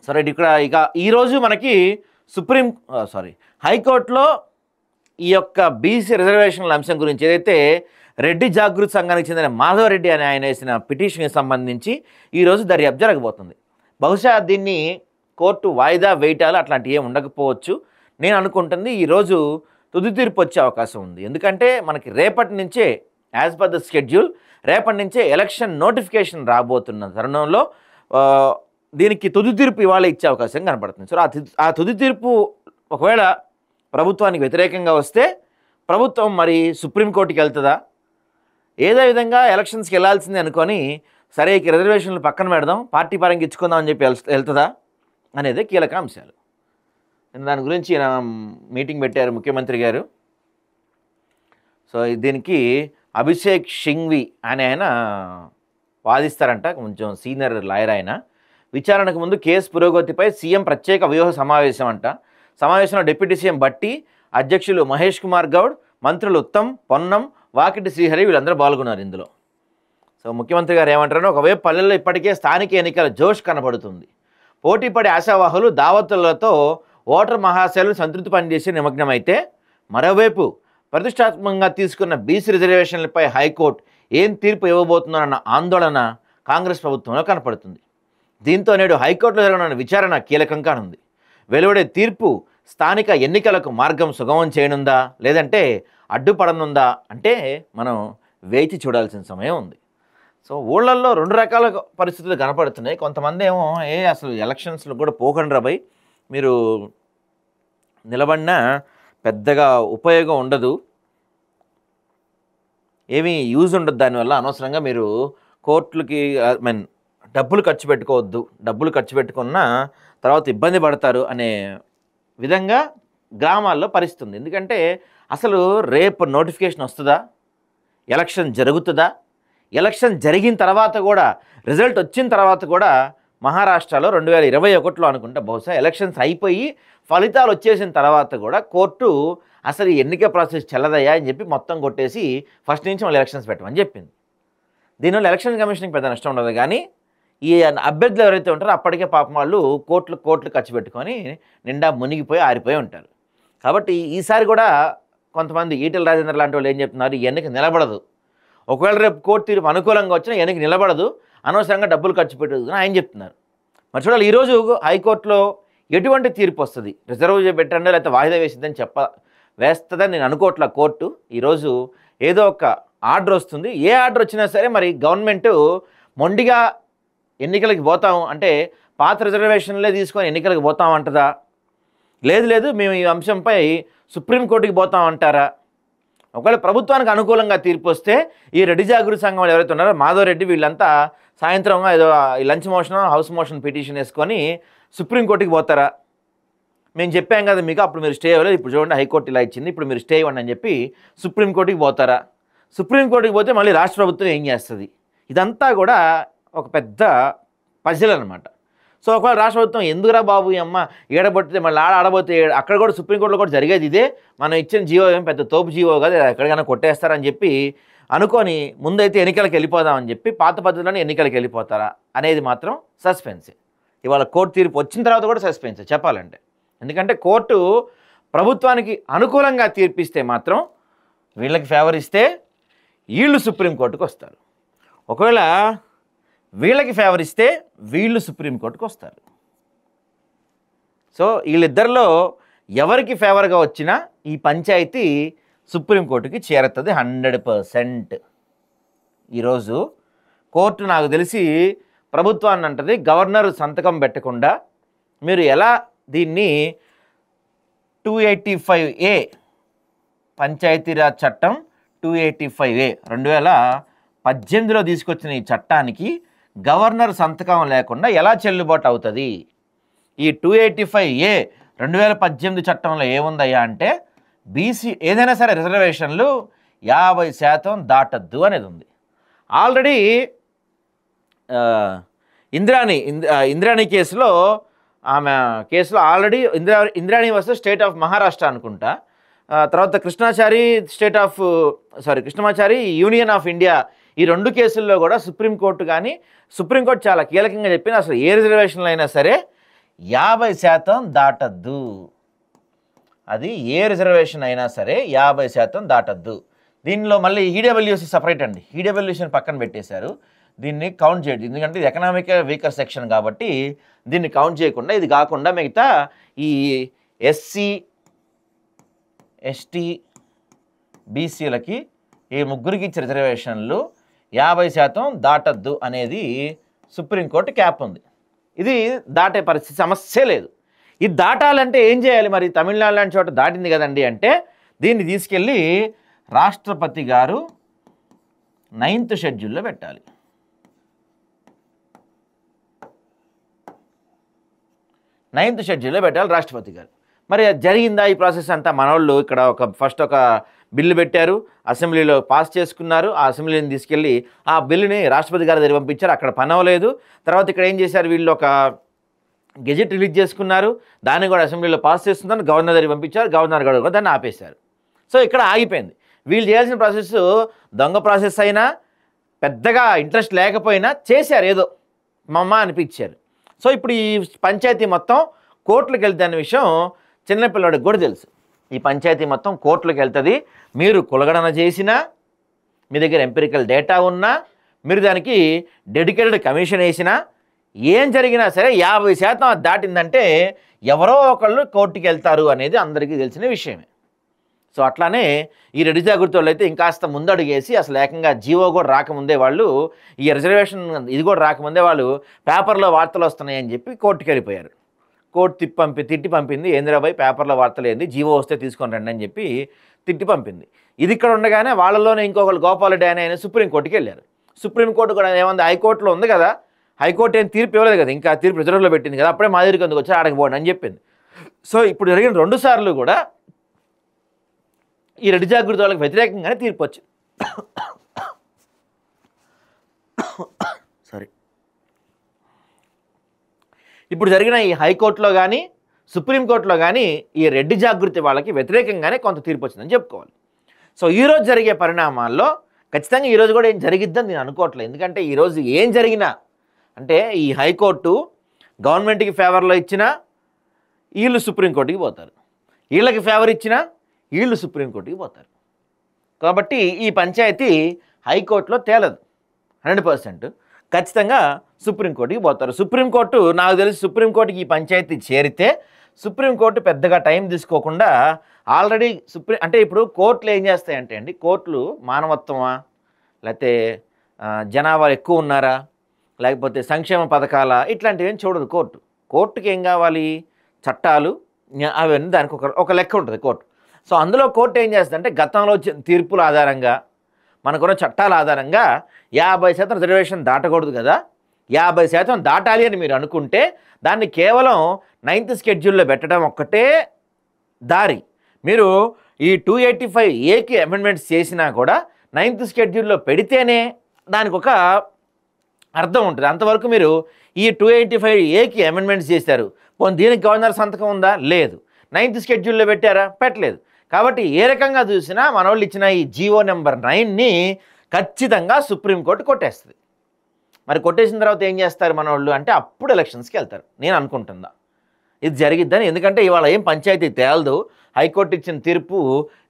సరే ఇక్కడ ఇక ఈరోజు మనకి హైకోర్టులో ఈ యొక్క బీసీ రిజర్వేషన్ల అంశం గురించి ఏదైతే రెడ్డి జాగృతి సంఘానికి చెందిన మాధవరెడ్డి అని ఆయన వేసిన పిటిషన్కి సంబంధించి ఈరోజు దర్యాప్తు జరగబోతుంది. బహుశా దీన్ని కోర్టు వాయిదా వేయటాలు అట్లాంటివి ఏమి ఉండకపోవచ్చు. నేను అనుకుంటుంది ఈరోజు తుది తీర్పు వచ్చే అవకాశం ఉంది. ఎందుకంటే మనకి రేపటి నుంచే యాజ్ పర్ ద షెడ్యూల్ రేపటి నుంచే ఎలక్షన్ నోటిఫికేషన్ రాబోతున్న తరుణంలో దీనికి తుది తీర్పు ఇవాళ ఇచ్చే అవకాశం కనపడుతుంది. సో ఆ తుది తీర్పు ఒకవేళ ప్రభుత్వానికి వ్యతిరేకంగా వస్తే ప్రభుత్వం మరి సుప్రీంకోర్టుకి వెళ్తుందా, ఏదో విధంగా ఎలక్షన్స్కి వెళ్ళాల్సిందే అనుకొని సరే ఇక రిజర్వేషన్లు పక్కన పెడదాం పార్టీ పరంగా ఇచ్చుకుందాం అని చెప్పి వెళ్తుందా అనేది కీలక అంశాలు. దాని గురించి మీటింగ్ పెట్టారు ముఖ్యమంత్రి గారు. సో దీనికి అభిషేక్ సింఘ్వి అనే ఆయన వాదిస్తారంట, కొంచెం సీనియర్ లాయర్ ఆయన. విచారణకు ముందు కేసు పురోగతిపై సీఎం ప్రత్యేక వ్యూహ సమావేశం అంట. సమావేశంలో డిప్యూటీ సీఎం భట్టి, అధ్యక్షులు మహేష్ కుమార్ గౌడ్, మంత్రులు ఉత్తమ్, పొన్నం, వాకిటి శ్రీహరి వీళ్ళందరూ పాల్గొన్నారు ఇందులో. సో ముఖ్యమంత్రి గారు ఏమంటారంటే ఒకవైపు పల్లెల్లో ఇప్పటికే స్థానిక ఎన్నికల జోష్ కనబడుతుంది. పోటీపడి ఆశావాహులు దావతులతో ఓటర్ మహాశైలు సంతృప్తి పనిచేసే నిమగ్నమైతే మరోవైపు ప్రతిష్టాత్మకంగా తీసుకున్న బీసీ రిజర్వేషన్లపై హైకోర్టు ఏం తీర్పు ఇవ్వబోతుందన్న ఆందోళన కాంగ్రెస్ ప్రభుత్వంలో కనపడుతుంది. దీంతో నేడు హైకోర్టులో జరగనున్న విచారణ కీలకం కానుంది. వెలువడే తీర్పు స్థానిక ఎన్నికలకు మార్గం సుగమం చేయనుందా లేదంటే అడ్డుపడనుందా అంటే మనం వేచి చూడాల్సిన సమయం ఉంది. సో ఊళ్ళల్లో రెండు రకాల పరిస్థితులు కనపడుతున్నాయి. కొంతమంది ఏమో అసలు ఎలక్షన్స్లో కూడా పోకండి రాబోయ్, మీరు నిలబడినా పెద్దగా ఉపయోగం ఉండదు, ఏమీ యూజ్ ఉండదు, దానివల్ల అనవసరంగా మీరు కోర్టులకి డబ్బులు ఖర్చు పెట్టుకోవద్దు, డబ్బులు ఖర్చు పెట్టుకున్నా తర్వాత ఇబ్బంది పడతారు అనే విధంగా గ్రామాల్లో పరిస్థితుంది. ఎందుకంటే అసలు రేపు నోటిఫికేషన్ వస్తుందా, ఎలక్షన్ జరుగుతుందా, ఎలక్షన్ జరిగిన తర్వాత కూడా రిజల్ట్ వచ్చిన తర్వాత కూడా మహారాష్ట్రలో 2021లో అనుకుంటా బహుశా ఎలక్షన్స్ అయిపోయి ఫలితాలు వచ్చేసిన తర్వాత కూడా కోర్టు అసలు ఎన్నిక ప్రాసెస్ చెల్లదయ్యా అని చెప్పి మొత్తం కొట్టేసి ఫస్ట్ నుంచి మళ్ళీ ఎలక్షన్స్ పెట్టమని చెప్పింది. దీనివల్ల ఎలక్షన్ కమిషన్కి పెద్ద నష్టం ఉండదు, కానీ ఈ అభ్యర్థులు ఎవరైతే ఉంటారో అప్పటికే పాపం వాళ్ళు కోట్లు ఖర్చు పెట్టుకొని నిండా మునిగిపోయి ఆరిపోయి ఉంటారు. కాబట్టి ఈసారి కూడా కొంతమంది ఈటెల రాజేందర్ లాంటి వాళ్ళు ఏం చెప్తున్నారు, ఈ ఎన్నిక నిలబడదు, ఒకవేళ రేపు కోర్టు తీర్పు అనుకూలంగా వచ్చినా ఎన్నిక నిలబడదు, అనవసరంగా డబ్బులు ఖర్చు పెట్టదు అని ఆయన చెప్తున్నారు. మరి చూడాలి ఈరోజు హైకోర్టులో ఎటువంటి తీర్పు వస్తుంది, రిజర్వ్ పెట్టండి లేకపోతే వాయిదా వేసిద్దని వేస్తుందని నేను అనుకోవట్లా. కోర్టు ఈరోజు ఏదో ఒక ఆర్డర్ వస్తుంది, ఏ ఆర్డర్ వచ్చినా సరే మరి గవర్నమెంట్ మొండిగా ఎన్నికలకి పోతాం అంటే పాత రిజర్వేషన్లే తీసుకొని ఎన్నికలకు పోతాం అంటదా, లేదు మేము ఈ అంశంపై సుప్రీంకోర్టుకి పోతాం అంటారా? ఒకవేళ ప్రభుత్వానికి అనుకూలంగా తీర్పు వస్తే ఈ రెడ్డి జాగృతి సంఘం వాళ్ళు ఎవరైతే ఉన్నారో మాధవరెడ్డి వీళ్ళంతా సాయంత్రం ఏదో lunch motion house motion petition వేసుకొని సుప్రీంకోర్టుకి పోతారా? మేము చెప్పాం కదా మీకు, అప్పుడు మీరు స్టే ఇవ్వలేదు, ఇప్పుడు చూడండి హైకోర్టు ఇలా ఇచ్చింది, ఇప్పుడు మీరు స్టే ఇవ్వండి అని చెప్పి సుప్రీంకోర్టుకి పోతారా? సుప్రీంకోర్టుకి పోతే మళ్ళీ రాష్ట్ర ప్రభుత్వం ఏం చేస్తుంది? ఇదంతా కూడా ఒక పెద్ద పజిల్ అనమాట. సో ఒకవేళ రాష్ట్ర ప్రభుత్వం ఎందుకురా బాబు ఈ అమ్మ ఏడబొట్టితే మళ్ళీ ఆడబోతే అక్కడ కూడా సుప్రీంకోర్టులో కూడా జరిగేది ఇదే, మనం ఇచ్చిన జీవో ఏం పెద్ద తోపు జీవో కదా, ఎక్కడికైనా కొట్టేస్తారని చెప్పి అనుకొని ముందైతే ఎన్నికలకు వెళ్ళిపోదామని చెప్పి పాత పద్ధతిలోనే ఎన్నికలకు వెళ్ళిపోతారా అనేది మాత్రం సస్పెన్సే. ఇవాళ కోర్టు తీర్పు వచ్చిన తర్వాత కూడా సస్పెన్సే చెప్పాలంటే. ఎందుకంటే కోర్టు ప్రభుత్వానికి అనుకూలంగా తీర్పిస్తే మాత్రం వీళ్ళకి ఫేవర్ ఇస్తే వీళ్ళు సుప్రీంకోర్టుకు వస్తారు, ఒకవేళ వీళ్ళకి ఫేవర్ ఇస్తే వీళ్ళు సుప్రీంకోర్టుకు వస్తారు. సో వీళ్ళిద్దరిలో ఎవరికి ఫేవర్గా వచ్చినా ఈ పంచాయతీ సుప్రీంకోర్టుకి చేరుతుంది 100%. ఈరోజు కోర్టు నాకు తెలిసి ప్రభుత్వాన్ని అంటది, గవర్నర్ సంతకం పెట్టకుండా మీరు ఎలా దీన్ని 285A పంచాయతీరాజ్ చట్టం 285A 2018లో తీసుకొచ్చిన ఈ చట్టానికి గవర్నర్ సంతకం లేకుండా ఎలా చెల్లుబాటు అవుతుంది? ఈ 285A 2018 చట్టంలో ఏముందయ్యా అంటే బీసీ ఏదైనా సరే రిజర్వేషన్లు 50% దాటద్దు అనేది ఉంది. ఆల్రెడీ ఇంద్రాణి కేసులో ఆమె కేసులో already Indrani versus state of Maharashtra అనుకుంటా, తర్వాత కృష్ణమాచారి యూనియన్ ఆఫ్ ఇండియా, ఈ రెండు కేసుల్లో కూడా సుప్రీంకోర్టు చాలా కీలకంగా చెప్పింది, అసలు ఏ రిజర్వేషన్లు అయినా సరే 50% దాటద్దు. అది ఏ రిజర్వేషన్ అయినా సరే 50% దాటద్దు. దీనిలో మళ్ళీ ఈడబ్ల్యూసీ సపరేట్ అండి. ఈడబ్ల్యూసీని పక్కన పెట్టేశారు. దీన్ని కౌంట్ చేయదు, ఎందుకంటే ఇది ఎకనామిక్ వీకర్ సెక్షన్ కాబట్టి దీన్ని కౌంట్ చేయకుండా, ఇది కాకుండా మిగతా ఈ ఎస్సీ ఎస్టీ బీసీలకి ఈ ముగ్గురికి ఇచ్చే రిజర్వేషన్లు 50% దాటద్దు అనేది సుప్రీంకోర్టు క్యాప్ ఉంది. ఇది దాటే పరిస్థితి సమస్య లేదు. ఇది దాటాలంటే ఏం చేయాలి మరి? తమిళనాడు లాంటి చోట దాటింది కదండి అంటే దీన్ని తీసుకెళ్ళి రాష్ట్రపతి గారు 9th షెడ్యూల్లో పెట్టాలి. 9th షెడ్యూల్లో పెట్టాలి రాష్ట్రపతి గారు. మరి జరిగిందా ఈ ప్రాసెస్ అంతా? మనోళ్ళు ఇక్కడ ఫస్ట్ ఒక బిల్లు పెట్టారు, అసెంబ్లీలో పాస్ చేసుకున్నారు. ఆ అసెంబ్లీని తీసుకెళ్ళి ఆ బిల్లుని రాష్ట్రపతి గారి దగ్గర పంపించారు. అక్కడ పని అవ్వలేదు. తర్వాత ఇక్కడ ఏం చేశారు, వీళ్ళు ఒక గెజెట్ రిలీజ్ చేసుకున్నారు, దాన్ని కూడా అసెంబ్లీలో పాస్ చేస్తున్నారు, గవర్నర్ దగ్గర పంపించారు, గవర్నర్ గారు కూడా దాన్ని ఆపేశారు. సో ఇక్కడ ఆగిపోయింది. వీళ్ళు చేయాల్సిన ప్రాసెస్ దొంగ ప్రాసెస్ అయినా, పెద్దగా ఇంట్రెస్ట్ లేకపోయినా చేశారు, ఏదో మమ్మ అనిపించారు. సో ఇప్పుడు ఈ పంచాయతీ మొత్తం కోర్టులకు వెళ్తే అనే విషయం చిన్నపిల్లడికి కూడా తెలుసు. ఈ పంచాయతీ మొత్తం కోర్టులకు వెళ్తుంది. మీరు కులగణన చేసినా, మీ దగ్గర ఎంపిరికల్ డేటా ఉన్నా, మీరు దానికి డెడికేటెడ్ కమిషన్ వేసినా, ఏం జరిగినా సరే 50% దాటిందంటే ఎవరో ఒకళ్ళు కోర్టుకి వెళ్తారు అనేది అందరికీ తెలిసిన విషయమే. సో అట్లానే ఈ రెడ్డి జాగృతి వాళ్ళు అయితే ఇంకాస్త ముందడుగేసి అసలు ఏకంగా జీవో కూడా రాకముందే వాళ్ళు, ఈ రిజర్వేషన్ ఇది కూడా రాకముందే వాళ్ళు పేపర్లో వార్తలు వస్తున్నాయని చెప్పి కోర్టుకి వెళ్ళిపోయారు. కోర్టు తిట్టి పంపింది, ఏంద్రాబాయ్ పేపర్లో వార్తలు ఏంది, జీవో వస్తే తీసుకొని రండి అని చెప్పి తిట్టి పంపింది. ఇది ఇక్కడ ఉండగానే వాళ్ళలోనే ఇంకొకళ్ళు గోపాలరెడ్డి ఆయన సుప్రీంకోర్టుకి వెళ్ళారు. సుప్రీంకోర్టు కూడా ఏమంది, హైకోర్టులో ఉంది కదా, హైకోర్టు ఏం తీర్పు ఇవ్వలేదు కదా, ఇంకా తీర్పు రిజర్వ్లో పెట్టింది కదా, అప్పుడే మా దగ్గరికి ఎందుకు వచ్చి ఆడకపోండి అని చెప్పింది. సో ఇప్పుడు జరిగిన 2 సార్లు కూడా ఈ రెడ్డి జాగృతి వాళ్ళకి వ్యతిరేకంగానే తీర్పు వచ్చింది. సారీ. ఇప్పుడు జరిగిన ఈ హైకోర్టులో కానీ సుప్రీంకోర్టులో కానీ ఈ రెడ్డి జాగృతి వాళ్ళకి వ్యతిరేకంగానే కొంత తీర్పు వచ్చిందని చెప్పుకోవాలి. సో ఈరోజు జరిగే పరిణామాల్లో ఖచ్చితంగా ఈరోజు కూడా ఏం జరిగిద్దని నేను అనుకోవట్లేదు. ఎందుకంటే ఈరోజు ఏం జరిగినా అంటే ఈ హైకోర్టు గవర్నమెంట్కి ఫేవర్లో ఇచ్చినా వీళ్ళు సుప్రీంకోర్టుకి పోతారు, వీళ్ళకి ఫేవర్ ఇచ్చినా వీళ్ళు సుప్రీంకోర్టుకి పోతారు. కాబట్టి ఈ పంచాయతీ హైకోర్టులో తేలదు 100%, ఖచ్చితంగా సుప్రీంకోర్టుకి పోతారు. సుప్రీంకోర్టు నాకు తెలిసి సుప్రీంకోర్టుకి ఈ పంచాయతీ చేరితే సుప్రీంకోర్టు పెద్దగా టైం తీసుకోకుండా ఆల్రెడీ అంటే ఇప్పుడు కోర్టులు ఏం చేస్తాయంటే అండి, కోర్టులు మానవత్వమా, లేకపోతే జనాభా ఎక్కువ ఉన్నారా, లేకపోతే సంక్షేమ పథకాల, ఇట్లాంటివి ఏం చూడదు కోర్టు. కోర్టుకి ఏం కావాలి, చట్టాలు, అవన్నీ దానికి ఒక లెక్క ఉంటుంది కోర్టు. సో అందులో కోర్టు ఏం చేస్తుందంటే గతంలో వచ్చిన తీర్పుల ఆధారంగా, మనకున్న చట్టాల ఆధారంగా 50% రిజర్వేషన్ దాటకూడదు కదా, 50% దాటాలి అని మీరు అనుకుంటే దాన్ని కేవలం 9th షెడ్యూల్లో పెట్టడం ఒక్కటే దారి. మీరు ఈ 285A అమెండ్మెంట్స్ చేసినా కూడా 9th షెడ్యూల్లో పెడితేనే దానికి ఒక అర్థం ఉంటుంది. అంతవరకు మీరు ఈ 285A అమెండ్మెంట్స్ చేశారు, పోనీ దీనికి గవర్నర్ సంతకం ఉందా, లేదు. 9th షెడ్యూల్లో పెట్టారా, పెట్టలేదు. కాబట్టి ఏ రకంగా చూసినా మన వాళ్ళు ఇచ్చిన ఈ జీవో నెంబర్ 9ని ఖచ్చితంగా సుప్రీంకోర్టు కొట్టేస్తుంది. మరి కొట్టేసిన తర్వాత ఏం చేస్తారు మన వాళ్ళు అంటే అప్పుడు ఎలక్షన్స్కి వెళ్తారు నేను అనుకుంటుందా ఇది జరిగిద్దని. ఎందుకంటే ఇవాళ ఏం పంచాయతీ తేలదు. హైకోర్టు ఇచ్చిన తీర్పు,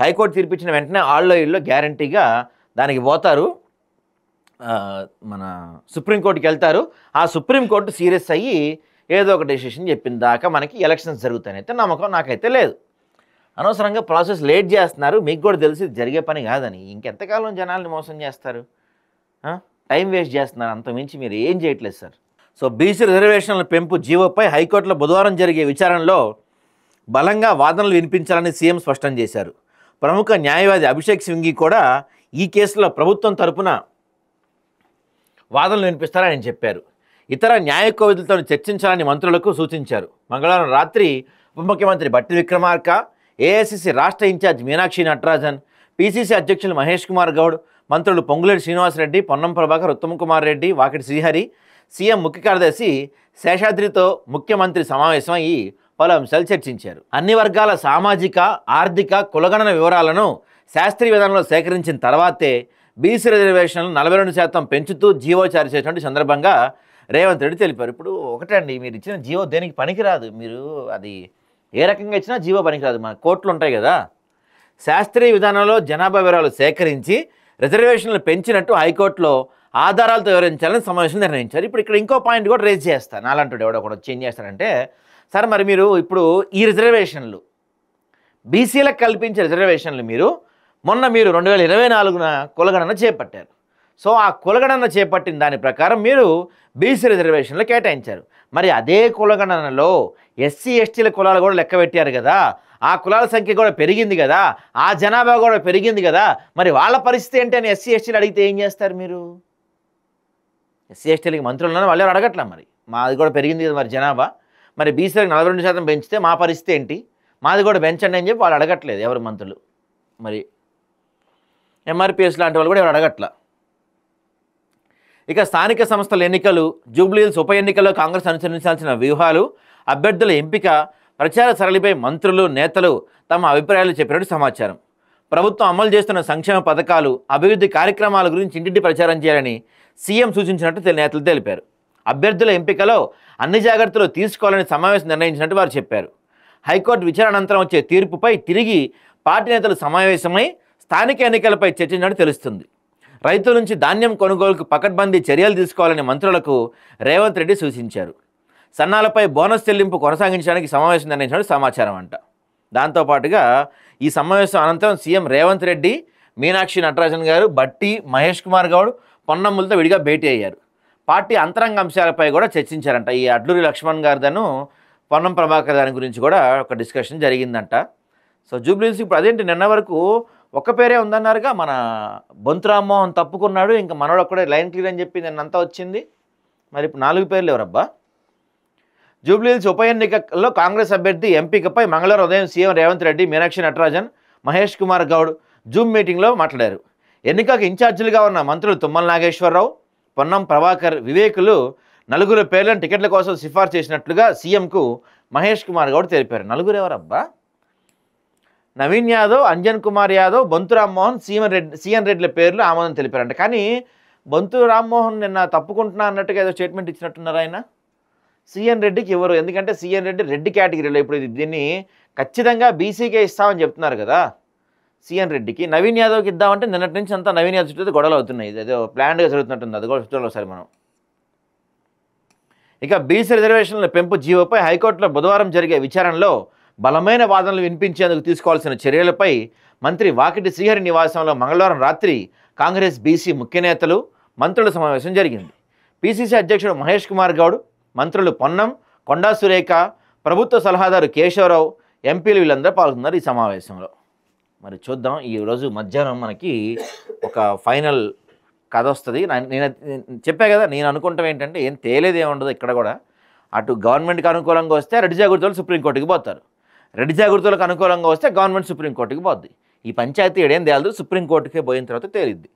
హైకోర్టు తీర్పు ఇచ్చిన వెంటనే ఆళ్ళో ఇళ్ళో గ్యారంటీగా దానికి పోతారు, మన సుప్రీంకోర్టుకి వెళ్తారు. ఆ సుప్రీంకోర్టు సీరియస్ అయ్యి ఏదో ఒక డెసిషన్ చెప్పిన దాకా మనకి ఎలక్షన్స్ జరుగుతాయనైతే నమ్మకం నాకైతే లేదు. అనవసరంగా ప్రాసెస్ లేట్ చేస్తున్నారు, మీకు కూడా తెలిసి జరిగే పని కాదని. ఇంకెంతకాలం జనాల్ని మోసం చేస్తారు, టైం వేస్ట్ చేస్తున్నారు, అంతమించి మీరు ఏం చేయట్లేదు సార్. సో బీసీ రిజర్వేషన్ల పెంపు జీవోపై హైకోర్టులో బుధవారం జరిగే విచారణలో బలంగా వాదనలు వినిపించాలని సీఎం స్పష్టం చేశారు. ప్రముఖ న్యాయవాది అభిషేక్ సింఘి కూడా ఈ కేసులో ప్రభుత్వం తరపున వాదనలు వినిపిస్తారని ఆయన చెప్పారు. ఇతర న్యాయ కోవిదులతో చర్చించాలని మంత్రులకు సూచించారు. మంగళవారం రాత్రి ఉప ముఖ్యమంత్రి బట్టి విక్రమార్క, ఏఐసిసి రాష్ట్ర ఇన్ఛార్జ్ మీనాక్షి నటరాజన్, పిసిసి అధ్యక్షులు మహేష్ కుమార్ గౌడ్, మంత్రులు పొంగులేటి శ్రీనివాసరెడ్డి, పొన్నం ప్రభాకర్, ఉత్తమ్ కుమార్ రెడ్డి, వాకిటి శ్రీహరి, సీఎం ముఖ్య కార్యదర్శి శేషాద్రితో ముఖ్యమంత్రి సమావేశం అయ్యి పలు అంశాలు చర్చించారు. అన్ని వర్గాల సామాజిక, ఆర్థిక, కులగణన వివరాలను శాస్త్రీయ విధానంలో సేకరించిన తర్వాతే బీసీ రిజర్వేషన్లు 42% పెంచుతూ జీవో జారీ చేసినట్టు సందర్భంగా రేవంత్ రెడ్డి తెలిపారు. ఇప్పుడు ఒకటండి, మీరు ఇచ్చిన జీవో దేనికి పనికిరాదు. మీరు అది ఏ రకంగా ఇచ్చినా జీవో పనికిరాదు. మన కోర్టులు ఉంటాయి కదా, శాస్త్రీయ విధానంలో జనాభా వివరాలు సేకరించి రిజర్వేషన్లు పెంచినట్టు హైకోర్టులో ఆధారాలతో వివరించాలని సమావేశం నిర్ణయించారు. ఇప్పుడు ఇక్కడ ఇంకో పాయింట్ కూడా రేజ్ చేస్తాను. అలాంటి ఎవడో కూడా చేంజ్ చేస్తారంటే, సార్ మరి మీరు ఇప్పుడు ఈ రిజర్వేషన్లు బీసీలకు కల్పించే రిజర్వేషన్లు మీరు 2024 కులగణన చేపట్టారు. సో ఆ కులగణన చేపట్టిన దాని ప్రకారం మీరు బీసీ రిజర్వేషన్లు కేటాయించారు. మరి అదే కులగణనలో ఎస్సీ ఎస్టీల కులాలు కూడా లెక్క పెట్టారు కదా, ఆ కులాల సంఖ్య కూడా పెరిగింది కదా, ఆ జనాభా కూడా పెరిగింది కదా, మరి వాళ్ళ పరిస్థితి ఏంటి అని ఎస్సీ ఎస్టీలు అడిగితే ఏం చేస్తారు మీరు? ఎస్సీ ఎస్టీలకి మంత్రులు ఉన్నారు, వాళ్ళు ఎవరు అడగట్లా. మరి మాది కూడా పెరిగింది కదా మరి జనాభా, మరి బీసీలకు 42% పెంచితే మా పరిస్థితి ఏంటి, మాది కూడా పెంచండి అని చెప్పి వాళ్ళు అడగట్లేదు ఎవరు మంత్రులు. మరి ఎంఆర్పిఎస్ లాంటి వాళ్ళు కూడా ఎవరు అడగట్లా. ఇక స్థానిక సంస్థల ఎన్నికలు, జూబ్లీహిల్స్ ఉప ఎన్నికల్లో కాంగ్రెస్ అనుసరించాల్సిన వ్యూహాలు, అభ్యర్థుల ఎంపిక, ప్రచార సరళిపై మంత్రులు నేతలు తమ అభిప్రాయాలు చెప్పినట్టు సమాచారం. ప్రభుత్వం అమలు చేస్తున్న సంక్షేమ పథకాలు, అభివృద్ధి కార్యక్రమాల గురించి ఇంటింటి ప్రచారం చేయాలని సీఎం సూచించినట్టు నేతలు తెలిపారు. అభ్యర్థుల ఎంపికలో అన్ని జాగ్రత్తలు తీసుకోవాలని సమావేశం నిర్ణయించినట్టు వారు చెప్పారు. హైకోర్టు విచారణ అనంతరం వచ్చే తీర్పుపై తిరిగి పార్టీ నేతలు సమావేశమై స్థానిక ఎన్నికలపై చర్చించినట్టు తెలుస్తుంది. రైతుల నుంచి ధాన్యం కొనుగోలుకు పకడ్బందీ చర్యలు తీసుకోవాలని మంత్రులకు రేవంత్ రెడ్డి సూచించారు. సన్నాలపై బోనస్ చెల్లింపు కొనసాగించడానికి సమావేశం నిర్ణయించినట్టు సమాచారం అంట. దాంతోపాటుగా ఈ సమావేశం అనంతరం సీఎం రేవంత్ రెడ్డి, మీనాక్షి నటరాజన్ గారు, బట్టి, మహేష్ కుమార్ గౌడ్, పొన్నమ్ములతో విడిగా భేటీ అయ్యారు. పార్టీ అంతరంగ అంశాలపై కూడా చర్చించారంట. ఈ అడ్లూరి లక్ష్మణ్ గారిదను పొన్నం ప్రభాకర్ దాని గురించి కూడా ఒక డిస్కషన్ జరిగిందంట. సో జూబ్లీహిల్స్ ఇప్పుడు అదేంటి, నిన్న వరకు ఒక్క పేరే ఉందన్నారుగా, మన బొంతు రామ్మోహన్ తప్పుకున్నాడు, ఇంకా మనోడు ఒక్కడే లైన్ క్లియర్ అని చెప్పి నిన్నంతా వచ్చింది. మరి ఇప్పుడు 4 పేర్లు ఎవరబ్బా? జూబ్లీహిల్స్ ఉప ఎన్నికల్లో కాంగ్రెస్ అభ్యర్థి ఎంపికపై మంగళవారం ఉదయం సీఎం రేవంత్ రెడ్డి, మీనాక్షి నటరాజన్, మహేష్ కుమార్ గౌడ్ జూమ్ మీటింగ్లో మాట్లాడారు. ఎన్నికకు ఇన్ఛార్జీలుగా ఉన్న మంత్రులు తుమ్మల నాగేశ్వరరావు, పొన్నం ప్రభాకర్, వివేకులు 4 పేర్లను టికెట్ల కోసం సిఫార్సు చేసినట్లుగా సీఎంకు మహేష్ కుమార్ గౌడ్ తెలిపారు. 4 ఎవరబ్బా? నవీన్ యాదవ్, అంజన్ కుమార్ యాదవ్, బొంతు రామ్మోహన్, సీఎన్ రెడ్డిల పేర్లు ఆమోదం తెలిపారంట. కానీ బొంతు రామ్మోహన్ నిన్న తప్పుకుంటున్నా అన్నట్టుగా ఏదో స్టేట్మెంట్ ఇచ్చినట్టున్నారు ఆయన. సీఎన్ రెడ్డికి ఎవరు? ఎందుకంటే సీఎన్ రెడ్డి కేటగిరీలో ఇప్పుడు దీన్ని ఖచ్చితంగా బీసీకే ఇస్తామని చెప్తున్నారు కదా సీఎన్ రెడ్డికి. నవీన్ యాదవ్కి ఇద్దామంటే నిన్నటి నుంచి అంతా నవీన్ యాదవ్ చుట్టూ గొడవలు అవుతున్నాయి. ఏదో ప్లాన్గా జరుగుతున్నట్టుంది, అది కూడా చూడాలి ఒకసారి మనం. ఇక బీసీ రిజర్వేషన్ల పెంపు జీవోపై హైకోర్టులో బుధవారం జరిగే విచారణలో బలమైన వాదనలు వినిపించేందుకు తీసుకోవాల్సిన చర్యలపై మంత్రి వాకిటి శ్రీహరి నివాసంలో మంగళవారం రాత్రి కాంగ్రెస్ బీసీ ముఖ్య నేతలు, మంత్రుల సమావేశం జరిగింది. పీసీసీ అధ్యక్షుడు మహేష్ కుమార్ గౌడ్, మంత్రులు పొన్నం, కొండా సురేఖ, ప్రభుత్వ సలహాదారు కేశవరావు, ఎంపీలు వీళ్ళందరూ పాల్గొన్నారు ఈ సమావేశంలో. మరి చూద్దాం, ఈరోజు మధ్యాహ్నం మనకి ఒక ఫైనల్ కథ వస్తుంది. నేను చెప్పా కదా, నేను అనుకుంటాం ఏంటంటే ఏం తేలేదేముండదు ఇక్కడ కూడా. అటు గవర్నమెంట్కి అనుకూలంగా వస్తే రెడ్డి జాగృతులు సుప్రీంకోర్టుకి పోతారు, రెడ్డి జాగృతులకు అనుకూలంగా వస్తే గవర్నమెంట్ సుప్రీంకోర్టుకి పోద్ది. ఈ పంచాయతీ ఏడేం తేలదు, సుప్రీంకోర్టుకే పోయిన తర్వాత తేలిద్ది.